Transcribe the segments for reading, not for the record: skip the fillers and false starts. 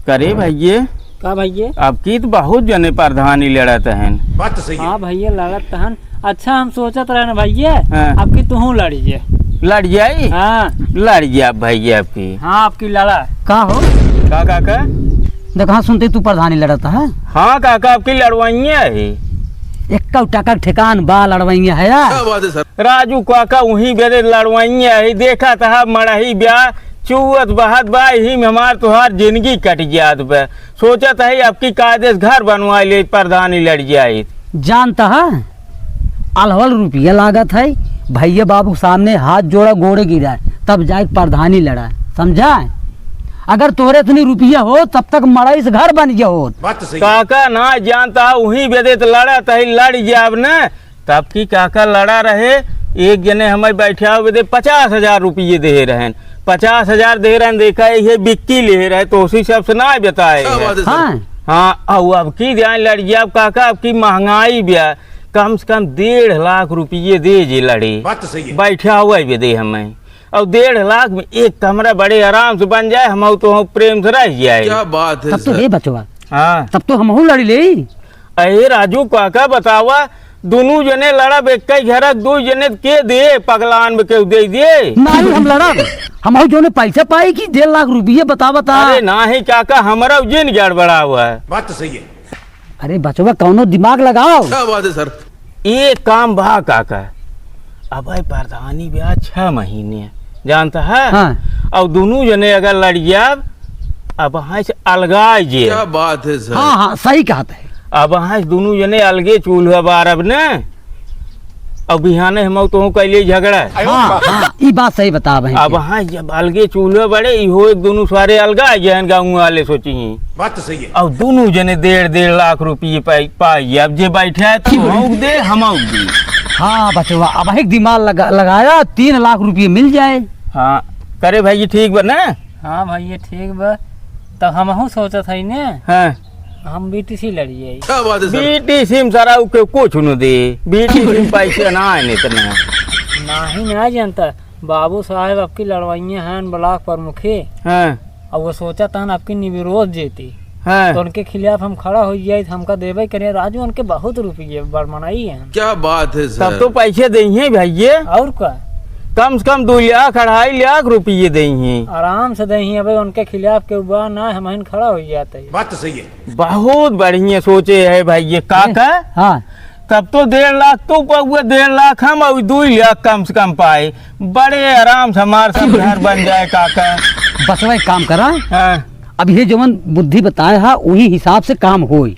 करे भैया का भैया अब की तो बहुत जने प्रधानी लड़त हैं। बात तो सही है। हाँ भैया लड़त हन। अच्छा हम सोचत रहे ना भैया हाँ। आपकी तुहू लड़िए। लड़ जाई हाँ लड़ जा भैया आपकी। हाँ आपकी लड़ा का हो का काका देखा सुनते तू प्रधानी लड़ता है। हाँ काका आपकी लड़वाइया है। एक टका ठिकान बा लड़वाइया है यार। क्या बात है सर। राजू काका वहीं बेरे लड़वाइया है। देखा था मड़ही ब्याह चुवत बहत बा यही में हमार तुहार जिंदगी कट जात बा। सोचत है आपकी कायदेस घर बनवा ले प्रधानी लड़ जाए। जानता है अलहल रुपया लागत है भैया बाबू सामने हाथ जोड़ा गोड़े गिरा तब जाके प्रधानी लड़ा समझा। अगर तोरे इतनी रुपया हो तब तक मड़ाई से घर बन गया हो। बात तो सही है। काका ना जानता वहीं बेदे तो लड़ा तही लड़ जाब न तब की काका लड़ा रहे। एक जने हमें बैठा हुए 50,000 रुपये दे रहे 50,000 दे रहे देखा ये बिक्की ले रहे तो उसी सब से ना बताए। क्या बात है सर। हाँ हाँ अब की ध्यान लड़ जाब काका अब की महंगाई ब्या कम से कम 1.5 लाख रुपये दे जे लड़े। बात तो सही है। बैठा हुआ भी दे हमें और 1.5 लाख में एक कमरा बड़े आराम से बन जाए हम तो प्रेम से रह जाए। क्या बात है तब तो सर। हे बचवा हाँ तब तो हम लड़ी ले। अरे राजू काका बतावा दोनों जने लड़ा बेकई घर दो जने के दे पगलान में के दे दिए। नहीं हम लड़ा हम जो ने पैसे पाई कि 1.5 लाख रुपये बता अरे ना ही काका हमारा जिन गड़बड़ा हुआ है। बात तो सही है। अरे बचवा कौनो दिमाग लगाओ। क्या बात है सर। एक काम भा काका अब प्रधानी ब्याह 6 महीने जानता है। हाँ। और दोनों जने अगर लड़ गया अब वहाँ से अलगाए जे। क्या बात है सर। हाँ हाँ सही कहता है। अब वहाँ से दोनों जने अलगे चूल्हा बार अब न अब बिहाने हम तो कैले झगड़ा। हाँ हाँ ये बात सही बता भाई। अब वहाँ जब अलगे चूल्हे बड़े इहो एक दोनों सारे अलगा जहन गाँव वाले सोची। बात तो सही है। अब दोनों जने 1.5 लाख रुपये पाई अब जे बैठे है तो हम दे हम दे। हाँ बचवा अब एक दिमाग लगाया 3 लाख रुपये मिल जाए। हाँ करे भाई ठीक बा ना। हाँ भैया ठीक बा तो हम सोचत है ने हाँ हम बीटीसी लड़िए। क्या बात है सर। बीटी सिम सारा के कुछ न दे बीटी सिम पैसे ना आने इतना नहीं ना जानता बाबू साहब आपकी लड़वाइया हैं ब्लॉक प्रमुखी। हाँ और वो सोचा था आपकी निविरोध जेती हाँ तो उनके खिलाफ हम खड़ा हो जाए हमका देवे करे राजू उनके बहुत रुपये बड़मनाई है। क्या बात है सर। तब तो पैसे देंगे भैया और का कम से कम 2 लाख 2.5 लाख रुपये देंगे आराम से दही अब उनके खिलाफ के ऊपर ना हम खड़ा हो जाते है। बात तो सही है। बहुत बढ़िया सोचे है भैया काका। हाँ तब तो 1.5 लाख तो हुआ 1.5 लाख हम और 2 लाख कम से कम पाए बड़े आराम से हमारे सब घर बन जाए काका। बचवा एक काम करा हाँ अब ये जो मन बुद्धि बताया है वही हिसाब से काम होई।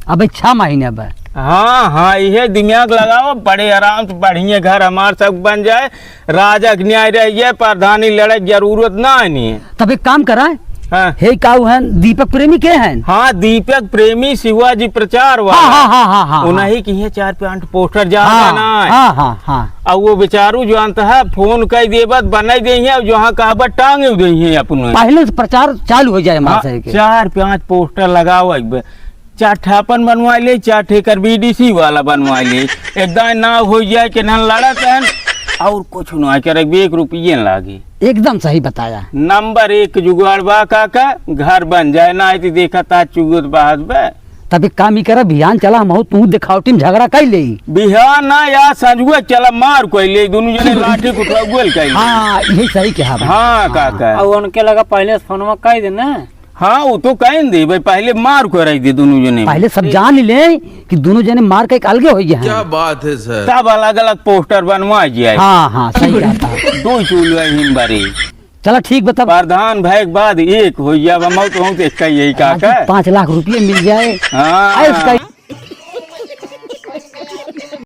अब 6 महीने अब हाँ हाँ ये दिमाग लगाओ बड़े आराम से बढ़िया घर हमार सब बन जाए राजा न्याय रह जाए प्रधानी लड़े जरूरत ना नहीं है। तब एक काम करा हाँ हे काऊ है दीपक प्रेमी के हैं। हाँ दीपक प्रेमी शिवाजी प्रचार हाँ हाँ वाला हाँ हाँ हाँ उन्हीं की है 4-5 पोस्टर जा हाँ ना हाँ हाँ हाँ और वो बेचारू जानता है फोन कर दे बस बनाई दे जहाँ कहा टांगे दे अपन पहले से प्रचार चालू हो जाए हमारे के। 4-5 पोस्टर लगाओ 4 ठापन बनवा ले 4 ठेकर बीडीसी वाला बनवा ले एकदम ना हो जाए कि ना लड़त है और कुछ ना करे 1 रुपये लागे। एकदम सही बताया। नंबर 1 जुगाड़ बा काका घर बन जाए ना तो देखा ता चुगत बाहर बे। तब एक काम ही करा अभियान चला हम तू दिखावटी में झगड़ा कर ले। बिहार ना या संजुआ चला मार कोई ले दोनों जने लाठी कुटवा गोल कर। हाँ यही सही कहा भाई। हाँ काका और उनके लगा पहले फोन कह देना। हाँ वो तो कह दे भाई पहले मार को रही थी दोनों जने पहले सब जान ले कि दोनों जने मार के एक अलगे हो गए। क्या बात है सर। सब अलग अलग पोस्टर बनवा जाए। हाँ हाँ सही कहता है। 2 चूल्हा हिम्बरी चलो ठीक बता प्रधान भाई के बाद एक हो जाए तो यही काका 5 लाख रुपये मिल जाए। हाँ इसका